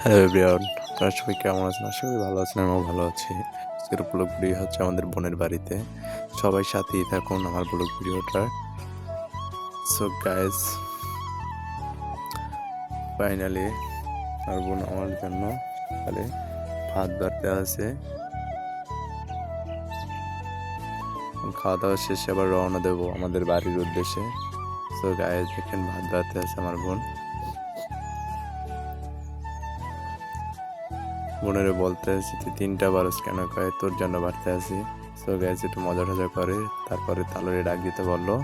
Hello everyone, আপনারা সবাই কেমন আছেন? আশা করি ভালো আছেন। আমিও ভালো আছি। আজকের ব্লগ ভিডিও হচ্ছে আমাদের বোনের বাড়িতে। সবাই সাথেই থাকুন আমার ব্লগ ভিডিওটা। সো গাইস, ফাইনালি আমার বোন আমার জন্য সকালে ভাত বাড়তে আছে। খাওয়া দাওয়া শেষে আবার রওনা দেবো আমাদের বাড়ির উদ্দেশ্যে। সো গাইস, দেখেন ভাত বাড়তে আছে আমার বোন। বোনের বলতে আছে তুই 3টা বারোস কেন, কয় তোর জন্য বাড়তে আছি। সো গাইস, একটু মজা টজা করে তারপরে তালরে ডাক দিতে বললো।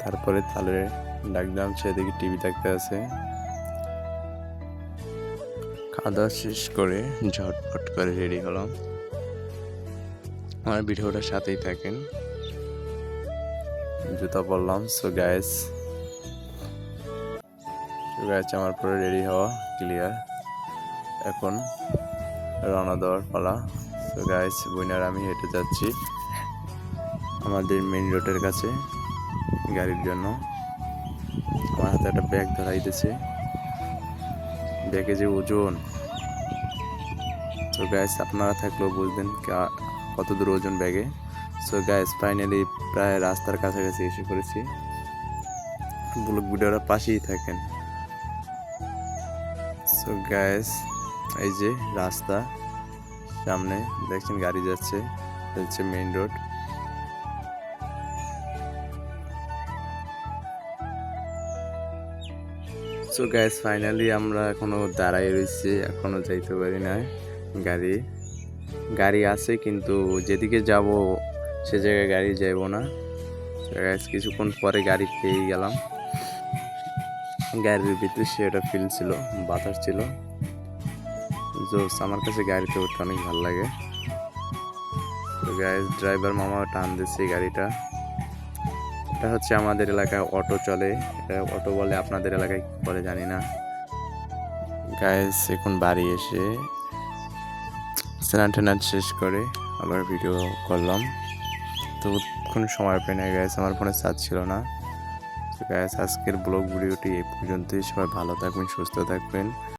তারপরে তালরে ডাক দিলাম, সেদিকে টিভি দেখতে আছে। খাওয়া দাওয়া শেষ করে ঝটপট করে রেডি হলাম। আমার ভিডিওটার সাথেই থাকেন। জুতা পরলাম। সো গাইস আমার পরে রেডি হওয়া ক্লিয়ার। এখন রওনা দেওয়ার পালা। সো গাইস, বোনের আমি হেঁটে যাচ্ছি আমাদের মেইন রোডের কাছে গাড়ির জন্য। আমার হাতে একটা ব্যাগ ধরাই দিয়েছে, ব্যাগে যে ওজন। সো গাইস, আপনারা থাকলেও বুঝবেন কত দূর ওজন ব্যাগে। সো গাইস, ফাইনালি প্রায় রাস্তার কাছাকাছি এসে পড়েছি। ব্লগ ভিডিওটা পাশেই থাকেন। সো গাইস, এই যে রাস্তা, সামনে দেখছেন গাড়ি যাচ্ছে, হচ্ছে main road. So guys, finally আমরা এখনো দাঁড়াই রয়েছি, এখনো যাইতে পারি না। গাড়ি আছে কিন্তু যেদিকে যাব সে জায়গায় গাড়ি যাইব না। গাইস, কিছুক্ষণ পরে গাড়ি পেয়ে গেলাম। গাড়ির ভিতরে সেটা ফিল ছিল, বাতাস ছিল। আমার কাছে গাড়িতে উঠতে অনেক ভালো লাগে। তো গাইস, ড্রাইভার মামা টান দিচ্ছে গাড়িটা। এটা হচ্ছে আমাদের এলাকায় অটো চলে, এটা অটো বলে, আপনাদের এলাকায় কি বলে জানি না। গাইস, এখন বাড়ি এসে স্নান টান শেষ করে আবার ভিডিও করলাম। তো কোনো সময় পাই না গাইস, আমার ফোনে চার্জ ছিল না। তো গাইস, আজকের ব্লগ ভিডিওটি এই পর্যন্তই। সবাই ভালো থাকবেন, সুস্থ থাকবেন।